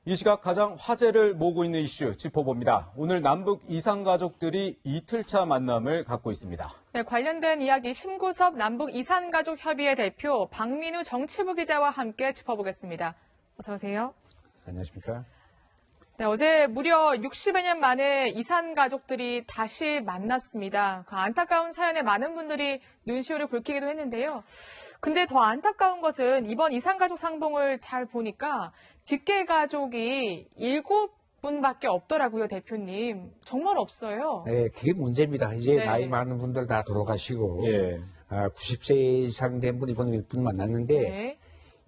이 시각 가장 화제를 모으고 있는 이슈 짚어봅니다. 오늘 남북 이산가족들이 이틀차 만남을 갖고 있습니다. 네, 관련된 이야기 심구섭 남북 이산가족협의회 대표 박민우 정치부 기자와 함께 짚어보겠습니다. 어서 오세요. 안녕하십니까? 네, 어제 무려 60여 년 만에 이산가족들이 다시 만났습니다. 그 안타까운 사연에 많은 분들이 눈시울을 붉히기도 했는데요. 근데 더 안타까운 것은 이번 이산가족 상봉을 잘 보니까 직계가족이 7분밖에 없더라고요, 대표님. 정말 없어요. 네, 그게 문제입니다. 이제 네. 나이 많은 분들 다 돌아가시고, 예. 90세 이상 된 분 이번에 몇 분 만났는데, 네.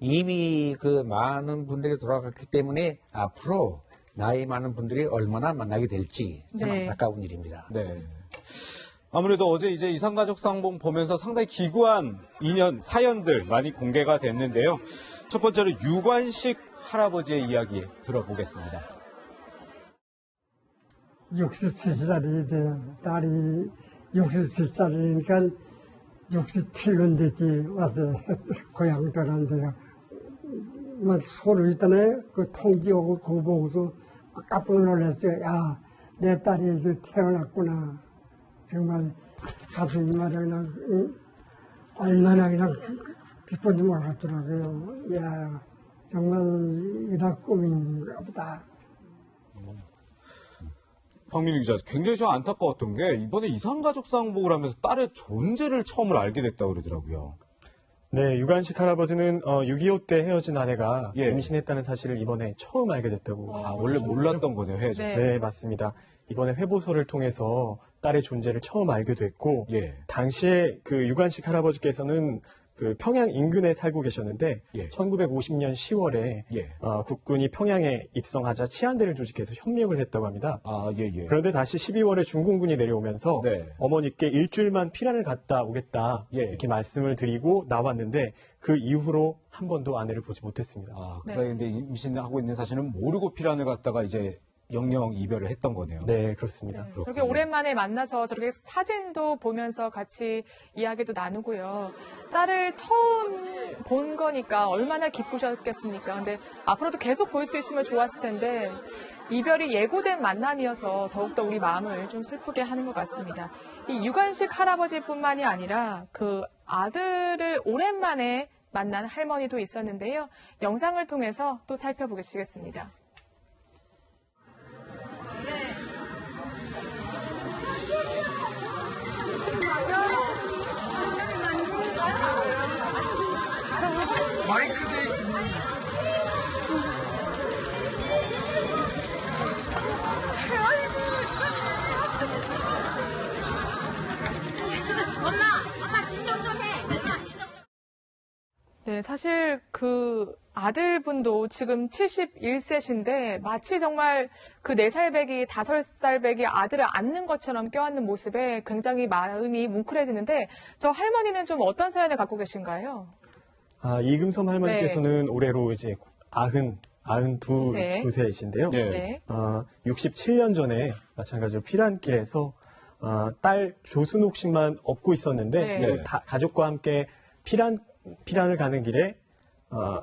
이미 그 많은 분들이 돌아갔기 때문에 앞으로 나이 많은 분들이 얼마나 만나게 될지 참 네. 안타까운 일입니다. 네. 아무래도 어제 이제 이산가족 상봉 보면서 상당히 기구한 인연, 사연들 많이 공개가 됐는데요. 첫 번째로 유관식 할아버지의 이야기 들어보겠습니다. 67살이 돼요. 딸이 67살이니까 67년 됐지 와서 고향 떠난 데가 막 소리 있잖아요. 그 통지 오고 그거 보고서 깜짝 놀랐어요. 야, 내 딸이 이제 태어났구나. 정말 가슴이 말이야 그냥 얼마나 그냥 기쁜지 모르겠더라고요. 야, 정말 이게 다 꿈인가 보다. 박민우 기자, 굉장히 좀 안타까웠던 게 이번에 이산가족 상봉을 하면서 딸의 존재를 처음으로 알게 됐다고 그러더라고요. 네, 유관식 할아버지는 6.25 때 헤어진 아내가 예. 임신했다는 사실을 이번에 처음 알게 됐다고. 아, 원래 몰랐던 거네요, 헤어져서. 네. 네, 맞습니다. 이번에 회보서를 통해서 딸의 존재를 처음 알게 됐고, 예. 당시에 그 유관식 할아버지께서는 그 평양 인근에 살고 계셨는데, 예. 1950년 10월에 예. 국군이 평양에 입성하자 치안대를 조직해서 협력을 했다고 합니다. 아, 예, 예. 그런데 다시 12월에 중공군이 내려오면서 네. 어머니께 일주일만 피란을 갔다 오겠다 예. 이렇게 말씀을 드리고 나왔는데 그 이후로 한 번도 아내를 보지 못했습니다. 아, 그 네. 사이에 근데 임신하고 있는 사실은 모르고 피란을 갖다가 이제 영영 이별을 했던 거네요. 네, 그렇습니다. 저렇게 오랜만에 만나서 저렇게 사진도 보면서 같이 이야기도 나누고요. 딸을 처음 본 거니까 얼마나 기쁘셨겠습니까? 근데 앞으로도 계속 볼 수 있으면 좋았을 텐데 이별이 예고된 만남이어서 더욱더 우리 마음을 좀 슬프게 하는 것 같습니다. 이 유관식 할아버지뿐만이 아니라 그 아들을 오랜만에 만난 할머니도 있었는데요. 영상을 통해서 또 살펴보시겠습니다. 엄마 진정 좀 해. 엄마 진정 좀. 네, 사실 그 아들분도 지금 71세신데 마치 정말 그 4살 배기, 5살 배기 아들을 안는 것처럼 껴안는 모습에 굉장히 마음이 뭉클해지는데 저 할머니는 좀 어떤 사연을 갖고 계신가요? 이금섬 할머니께서는 올해로 이제 92세이신데요. 네. 네. 67년 전에 마찬가지로 피란길에서 딸 조순옥 씨만 업고 있었는데 네. 가족과 함께 피란을 가는 길에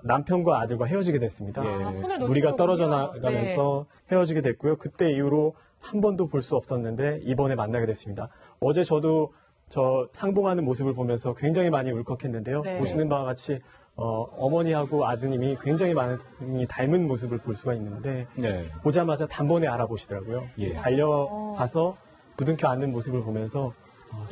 남편과 아들과 헤어지게 됐습니다. 예. 손을 놓친 무리가 떨어져 거군요. 나가면서 헤어지게 됐고요. 그때 이후로 한 번도 볼 수 없었는데 이번에 만나게 됐습니다. 어제 저도 저 상봉하는 모습을 보면서 굉장히 많이 울컥했는데요. 네. 보시는 바와 같이 어머니하고 아드님이 굉장히 많이 닮은 모습을 볼 수가 있는데 네. 보자마자 단번에 알아보시더라고요. 예. 달려가서 부둥켜 안는 모습을 보면서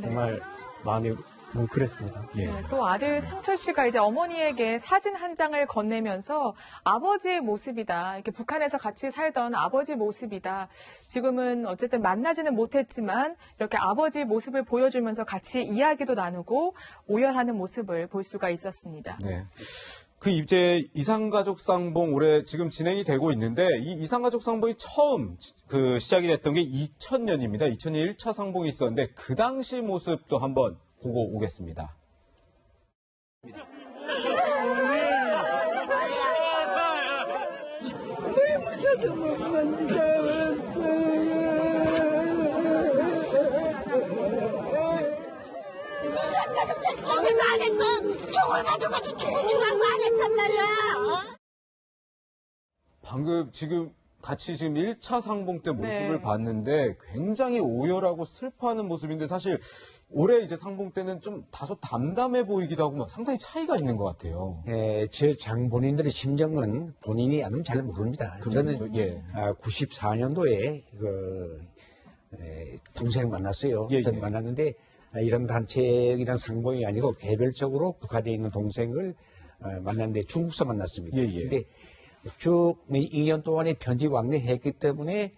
정말 마음이 뭉클했습니다. 예. 네, 또 아들 상철 씨가 이제 어머니에게 사진 한 장을 건네면서 아버지의 모습이다. 이렇게 북한에서 같이 살던 아버지 모습이다. 지금은 어쨌든 만나지는 못했지만 이렇게 아버지 모습을 보여주면서 같이 이야기도 나누고 오열하는 모습을 볼 수가 있었습니다. 네. 그 이제 이산가족 상봉 올해 지금 진행이 되고 있는데 이 이산가족 상봉이 처음 그 시작이 됐던 게 2000년입니다. 2000년 1차 상봉이 있었는데 그 당시 모습도 한번 보고 오겠습니다. 어제도 안 했어. 총을 맞아가지고 죽은 줄 알고 안 했단 말이야. 방금 지금 같이 지금 1차 상봉 때 모습을 네. 봤는데 굉장히 오열하고 슬퍼하는 모습인데 사실 올해 이제 상봉 때는 좀 다소 담담해 보이기도 하고 막 상당히 차이가 있는 것 같아요. 저 장본인들의 심정은 본인이 아는 잘 모릅니다. 저는 예. 94년도에 동생 만났어요. 예, 저는 예. 만났는데 이런 단체, 이런 상봉이 아니고 개별적으로 북한에 있는 동생을 만났는데 중국서 만났습니다. 예, 예. 근데 쭉 2년 동안에 편지 왕래했기 때문에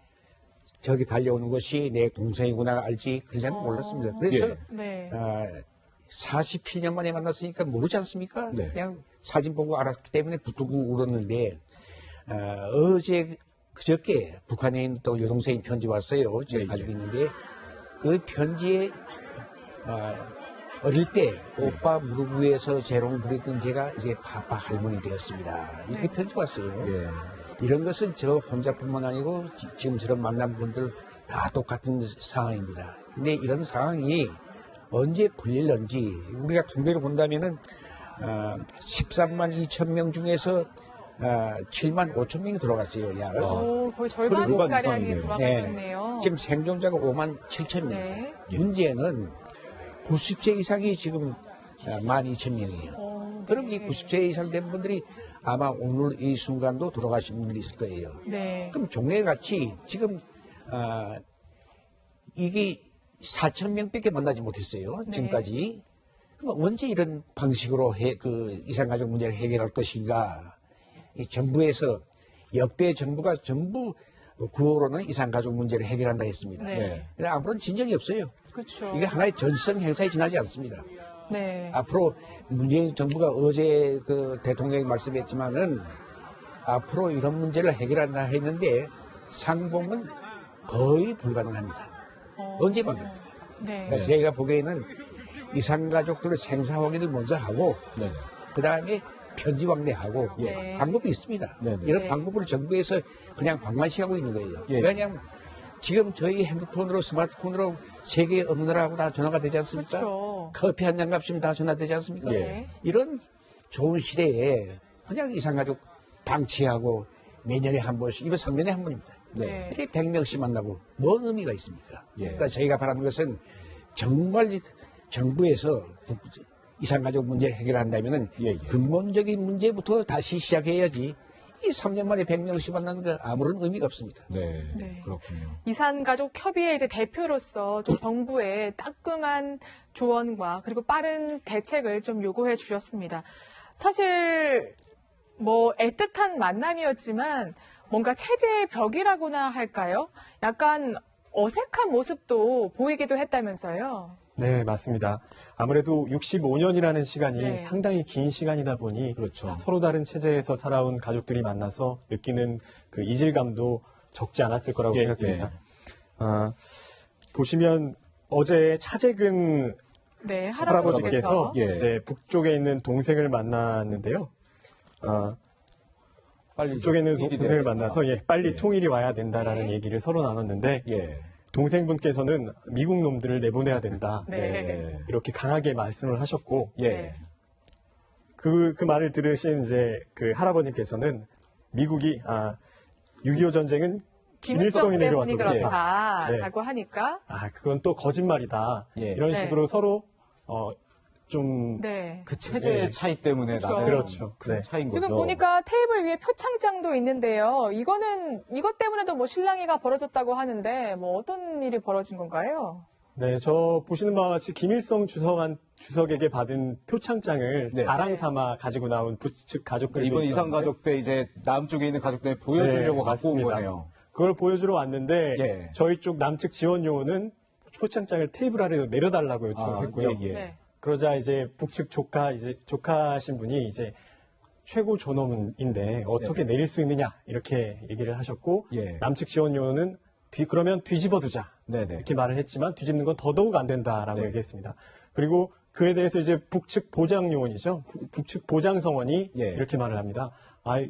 저기 달려오는 것이 내 동생이구나 알지 그러지 몰랐습니다. 그래서 예. 네. 47년 만에 만났으니까 모르지 않습니까? 네. 그냥 사진 보고 알았기 때문에 부뚜고 울었는데 어제 그저께 북한에 있는 또 여동생이 편지 왔어요. 제가 예, 가지고 예. 있는데 그 편지에 어릴 때 오빠 무릎 위에서 재롱 부리던 제가 이제 파파 할머니 되었습니다. 이렇게 편지 왔어요. 예. 이런 것은 저 혼자뿐만 아니고 지금처럼 만난 분들 다 똑같은 상황입니다. 근데 이런 상황이 언제 풀릴런지 우리가 통계를 본다면은 13만 2천 명 중에서 7만 5천 명이 돌아갔어요. 약. 오, 거의 그리고 절반가량이 이상이네요. 돌아갔네요. 지금 생존자가 5만 7천 명. 네. 문제는 90세 이상이 지금 1만 2천 명이에요. 그럼 이 90세 이상 된 분들이 아마 오늘 이 순간도 돌아가신 분들이 있을 거예요. 네. 그럼 종래같이 지금 이게 4천 명밖에 만나지 못했어요. 네. 지금까지. 그럼 언제 이런 방식으로 이산가족 문제를 해결할 것인가? 이 정부에서 역대 정부가 전부 구호로는 이산가족 문제를 해결한다 했습니다. 네. 근데 아무런 진전이 없어요. 그렇죠. 이게 하나의 전시성 행사에 지나지 않습니다. 네. 앞으로 문재인 정부가 어제 그 대통령이 말씀했지만은 앞으로 이런 문제를 해결한다 했는데 상봉은 거의 불가능합니다. 언제 만듭니까? 네. 그러니까 제가 보기에는 이산가족들을 생사확인을 먼저 하고 네. 그 다음에 편지 왕래하고 네. 방법이 있습니다. 네, 네. 이런 네. 방법으로 정부에서 그냥 방관시하고 있는 거예요. 예. 왜냐하면 지금 저희 핸드폰으로 스마트폰으로 세계 어느 나라하고 다 전화가 되지 않습니까? 그렇죠. 커피 한 잔 값이면 다 전화되지 않습니까? 예. 이런 좋은 시대에 그냥 이산가족 방치하고 매년에 한 번씩, 이번 3년에 한 번입니다. 네. 이렇게 100명씩 만나고 뭔 의미가 있습니까? 예. 그러니까 저희가 바라는 것은 정말 정부에서 이산가족 문제를 해결한다면은 예, 예. 근본적인 문제부터 다시 시작해야지 이 3년 만에 100명씩 만나는 거 아무런 의미가 없습니다. 네. 네. 그렇군요. 이산가족 협의회 이제 대표로서 좀 정부의 따끔한 조언과 그리고 빠른 대책을 좀 요구해 주셨습니다. 사실 뭐 애틋한 만남이었지만 뭔가 체제의 벽이라고나 할까요? 약간 어색한 모습도 보이기도 했다면서요. 네, 맞습니다. 아무래도 65년이라는 시간이 네. 상당히 긴 시간이다 보니 그렇죠. 서로 다른 체제에서 살아온 가족들이 만나서 느끼는 그 이질감도 적지 않았을 거라고 예, 생각됩니다. 보시면 어제 차재근 네, 할아버지께서 예. 이제 북쪽에 있는 동생을 만났는데요. 빨리 북쪽에 있는 통일이 동생을 돼야 만나서 된다. 빨리 예. 통일이 와야 된다라는 네. 얘기를 서로 나눴는데 예. 동생분께서는 미국 놈들을 내보내야 된다. 네. 이렇게 강하게 말씀을 하셨고 예. 그 말을 들으신 이제 그 할아버님께서는 미국이 6.25 전쟁은 김일성이 내려와서 때문이 그렇다. 네. 그렇다라고 하니까 그건 또 거짓말이다. 예. 이런 네. 식으로 서로 좀 네. 그 체제의 네. 차이 때문에 그렇죠. 나는 그렇죠. 큰 네. 차이인 거죠. 지금 보니까 테이블 위에 표창장도 있는데요. 이것 때문에도 뭐 실랑이가 벌어졌다고 하는데 뭐 어떤 일이 벌어진 건가요? 네, 저 보시는 바와 같이 김일성 주석에게 받은 표창장을 네. 자랑 삼아 가지고 나온 부측 가족들이 이번 이산가족 때 이제 남쪽에 있는 가족들 보여주려고 네, 갖고 온 맞습니다. 거네요. 그걸 보여주러 왔는데 예. 저희 쪽 남측 지원 요원은 표창장을 테이블 아래로 내려달라고 요청했고요. 예, 예. 네. 그러자 이제 북측 조카신 분이 이제 최고 존엄인데 어떻게 내릴 수 있느냐 이렇게 얘기를 하셨고 예. 남측 지원 요원은 그러면 뒤집어 두자 네네. 이렇게 말을 했지만 뒤집는 건 더더욱 안 된다라고 네. 얘기했습니다. 그리고 그에 대해서 이제 북측 보장 요원이죠. 북측 보장 성원이 예. 이렇게 말을 합니다.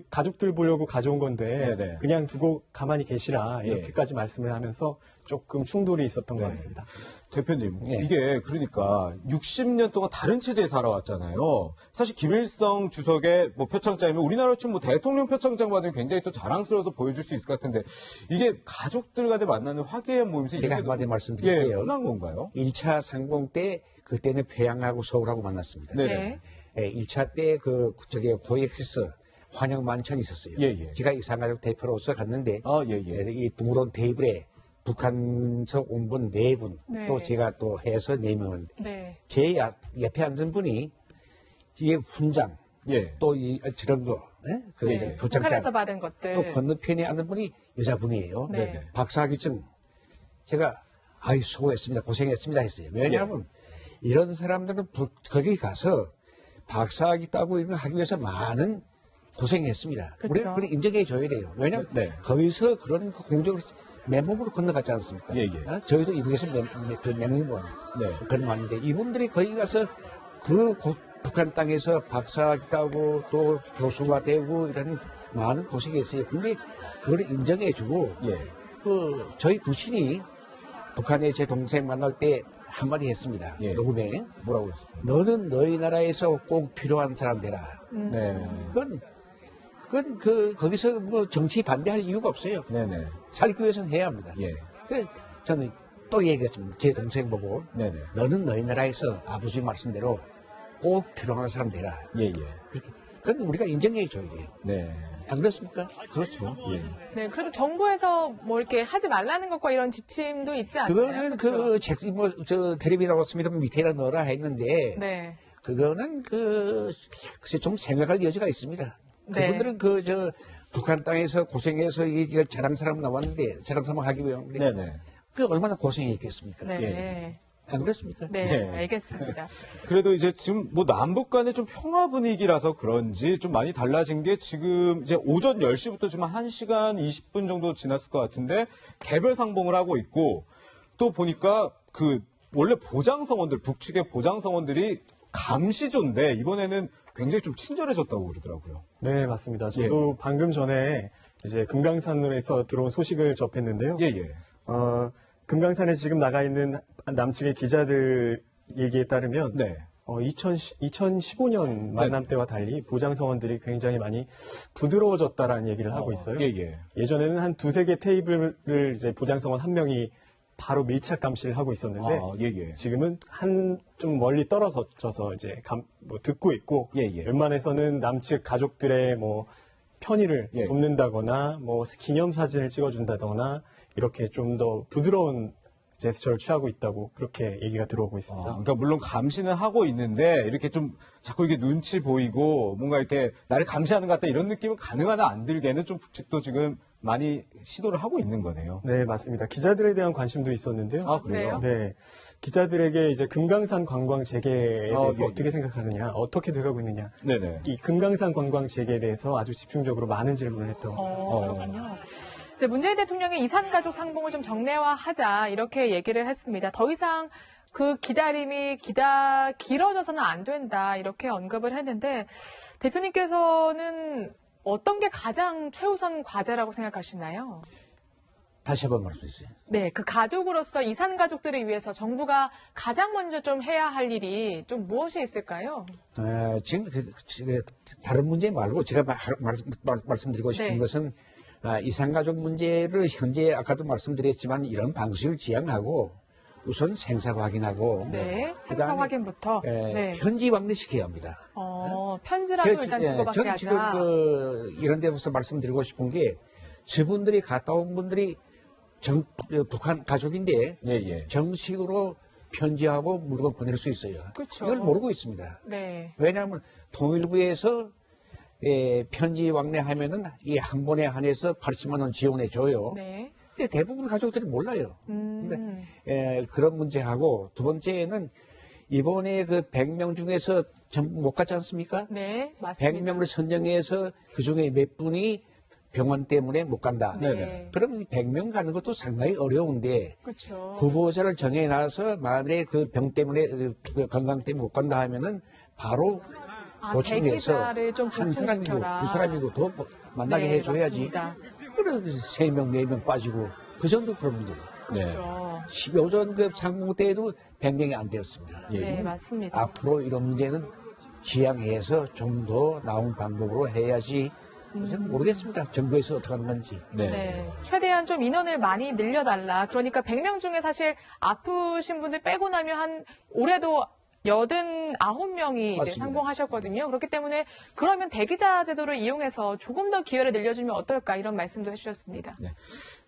가족들 보려고 가져온 건데 네네. 그냥 두고 가만히 계시라 예. 이렇게까지 말씀을 하면서 조금 충돌이 있었던 것 같습니다. 대표님, 예. 이게 그러니까 60년 동안 다른 체제에 살아왔잖아요. 사실 김일성 주석의 뭐 표창장이면 우리나라 치면 뭐 대통령 표창장 받으면 굉장히 또 자랑스러워서 보여줄 수 있을 것 같은데 이게 가족들 간에 만나는 화기애애 모임에서 제가 이게 한마디 말씀드릴게요. 흔한 건가요? 1차 상봉 때 그때는 평양하고 서울하고 만났습니다. 네네. 네. 1차 때 고액에서 환영 만찬이 있었어요. 예, 예. 제가 이산가족 대표로서 갔는데 아, 예, 예. 이 드물은 테이블에 북한석 온 분 4분, 네. 또 제가 또 해서 4명은 네. 제 옆에 앉은 분이 이게 훈장, 예. 또 저런 거, 그 네. 표창장, 북한에서 받은 것들. 또 건너편에 앉은 분이 여자분이에요. 네. 박사학위증. 제가 수고했습니다, 고생했습니다 했어요. 왜냐하면 이런 사람들은 거기 가서 박사학위 따고 이런 거 하기 위해서 많은 고생했습니다. 그렇죠. 우리가 그걸 인정해 줘야 돼요. 왜냐하면 네. 거기서 그런 공적으로 맨몸으로 건너갔지 않습니까? 예, 예. 저희도 이북에서 맨몸으로 네. 그런 말인데 이분들이 거기 가서 북한 땅에서 박사학위 따고 또 교수가 되고 이런 많은 고생했어요. 근데 그걸 인정해 주고 예. 저희 부친이 북한에 제 동생 만날 때 한마디 했습니다. 예. 녹음에. 뭐라고 했습니까? 너는 너희 나라에서 꼭 필요한 사람 되라. 네. 그건 거기서 뭐 정치 반대할 이유가 없어요. 네네. 살기 위해서는 해야 합니다. 예. 그래서 저는 또 얘기했습니다. 제 동생 보고. 네네. 너는 너희 나라에서 아버지 말씀대로 꼭 필요한 사람 되라. 예, 예. 그건 우리가 인정해 줘야 돼요. 네. 안 그렇습니까? 그렇죠. 예. 네, 그래도 정부에서 뭐 이렇게 하지 말라는 것과 이런 지침도 있지 않나요? 그거는 텔레비 나왔습니다. 밑에다 넣어라 했는데. 네. 그거는 글쎄 좀 생각할 여지가 있습니다. 네. 그분들은 북한 땅에서 고생해서 이 자랑사람 나왔는데 자랑사람 하기 위해 네네. 그 얼마나 고생했겠습니까? 네. 예. 안 그렇습니까? 네, 네. 알겠습니다. 그래도 이제 지금 뭐 남북 간의 좀 평화 분위기라서 그런지 좀 많이 달라진 게 지금 이제 오전 10시부터 지금 1시간 20분 정도 지났을 것 같은데 개별 상봉을 하고 있고 또 보니까 원래 보장성원들, 북측의 보장성원들이 감시조인데 이번에는 굉장히 좀 친절해졌다고 그러더라고요. 네, 맞습니다. 저도 방금 전에 이제 금강산에서 들어온 소식을 접했는데요. 예, 예. 금강산에 지금 나가 있는 남측의 기자들 얘기에 따르면 네. 2015년 만남 때와 달리 보장성원들이 굉장히 많이 부드러워졌다라는 얘기를 하고 있어요. 예, 예. 예전에는 한 두세 개 테이블을 이제 보장성원 한 명이 바로 밀착 감시를 하고 있었는데 예, 예. 지금은 좀 멀리 떨어져서 이제 듣고 있고 예, 예. 웬만해서는 남측 가족들의 뭐 편의를 예. 돕는다거나 뭐 기념사진을 찍어준다거나 이렇게 좀 더 부드러운 제스처를 취하고 있다고 그렇게 얘기가 들어오고 있습니다. 그러니까 물론 감시는 하고 있는데 이렇게 좀 자꾸 이렇게 눈치 보이고 뭔가 이렇게 나를 감시하는 것 같다 이런 느낌은 가능하나 안 들게는 좀 북측도 지금 많이 시도를 하고 있는 거네요. 네, 맞습니다. 기자들에 대한 관심도 있었는데요. 아, 그래요? 네. 기자들에게 이제 금강산 관광 재개에 대해서 예, 어떻게 생각하느냐, 어떻게 돼가고 있느냐. 네네. 이 금강산 관광 재개에 대해서 아주 집중적으로 많은 질문을 했던 그렇군요. 이제 문재인 대통령이 이산가족 상봉을 좀 정례화하자 이렇게 얘기를 했습니다. 더 이상 그 기다림이 길어져서는 안 된다 이렇게 언급을 했는데 대표님께서는 어떤 게 가장 최우선 과제라고 생각하시나요? 다시 한번 말씀해주세요. 네, 그 가족으로서 이산 가족들을 위해서 정부가 가장 먼저 좀 해야 할 일이 좀 무엇이 있을까요? 지금 다른 문제 말고 제가 말씀드리고 싶은 네. 것은 이산가족 문제를 현재 아까도 말씀드렸지만 이런 방식을 지향하고 우선 생사 확인하고 네, 생사 그다음에, 확인부터. 네. 편지 확대시켜야 합니다. 편지라도 일단 주고받게 저는 지금 하자. 이런 데서 말씀드리고 싶은 게 저분들이 갔다 온 분들이 북한 가족인데 예, 예. 정식으로 편지하고 물건 보낼 수 있어요. 그렇죠. 이걸 모르고 있습니다. 네. 왜냐하면 통일부에서 편지 왕래하면은 이 한 번에 한해서 80만 원 지원해 줘요. 네. 근데 대부분 가족들이 몰라요. 근데 음. 그런 문제하고 두 번째는 이번에 그 100명 중에서 전부 못 갔지 않습니까? 네, 맞습니다. 100명을 선정해서 그 중에 몇 분이 병원 때문에 못 간다. 네. 그럼 100명 가는 것도 상당히 어려운데 그렇죠. 후보자를 정해놔서 만약에 그 병 때문에 그 건강 때문에 못 간다 하면은 바로 도청해서 대기자를 좀 한 사람이고 보충시켜라. 두 사람이고 더 만나게 네, 해줘야지. 맞습니다. 그래도 3명, 4명 빠지고 그 정도 그런 문제예요. 그렇죠. 요전급 상봉 때에도 100명이 안 되었습니다. 네, 맞습니다. 앞으로 이런 문제는 지양해서 좀 더 나은 방법으로 해야지. 모르겠습니다. 정부에서 어떻게 하는 건지. 네. 최대한 좀 인원을 많이 늘려달라. 그러니까 100명 중에 사실 아프신 분들 빼고 나면 한 올해도 89명이 맞습니다. 상봉하셨거든요. 그렇기 때문에 그러면 대기자 제도를 이용해서 조금 더 기회를 늘려주면 어떨까 이런 말씀도 해주셨습니다. 네.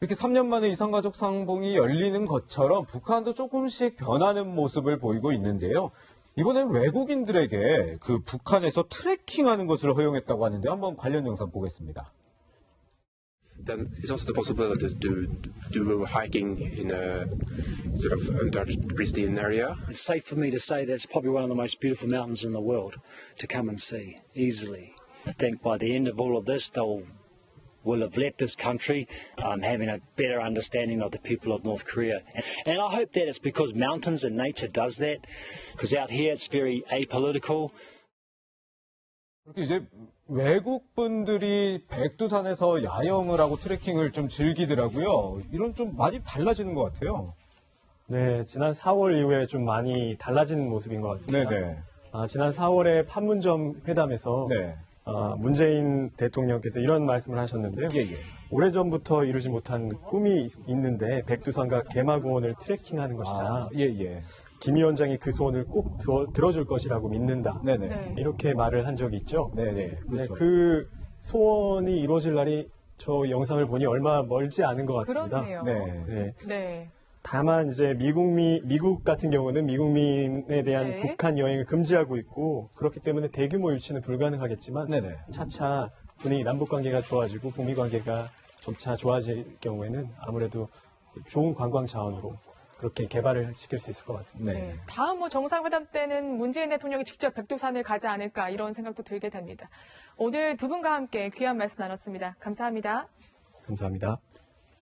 이렇게 3년 만에 이산가족 상봉이 열리는 것처럼 북한도 조금씩 변하는 모습을 보이고 있는데요. 이번엔 외국인들에게 그 북한에서 트래킹하는 것을 허용했다고 하는데 한번 관련 영상 보겠습니다. Then it's also the possibility to do hiking in a sort of under pristine area. It's safe for me to say that it's probably one of the most beautiful mountains in the world to come and see easily. I think by the end of all of this, will have left this country having a better understanding of the people of North Korea. And I hope that it's because mountains and nature does that, because out here it's very apolitical. 그렇게 이제 외국 분들이 백두산에서 야영을 하고 트레킹을 좀 즐기더라고요. 이런 좀 많이 달라지는 것 같아요. 네, 지난 4월 이후에 좀 많이 달라진 모습인 것 같습니다. 네네. 지난 4월에 판문점 회담에서 네. 문재인 대통령께서 이런 말씀을 하셨는데요. 예. 오래전부터 이루지 못한 꿈이 있는데 백두산과 개마공원을 트레킹하는 것이다. 예. 김 위원장이 그 소원을 꼭 들어줄 것이라고 믿는다. 네네. 네. 이렇게 말을 한 적이 있죠. 네네. 그렇죠. 네, 그 소원이 이루어질 날이 저 영상을 보니 얼마 멀지 않은 것 같습니다. 그렇네요. 네. 네. 네. 다만 이제 미국 같은 경우는 미국민에 대한 네. 북한 여행을 금지하고 있고 그렇기 때문에 대규모 유치는 불가능하겠지만 네네. 차차 분위기 남북 관계가 좋아지고 북미 관계가 점차 좋아질 경우에는 아무래도 좋은 관광 자원으로 그렇게 개발을 시킬 수 있을 것 같습니다. 네. 다음 정상회담 때는 문재인 대통령이 직접 백두산을 가지 않을까 이런 생각도 들게 됩니다. 오늘 두 분과 함께 귀한 말씀 나눴습니다. 감사합니다. 감사합니다.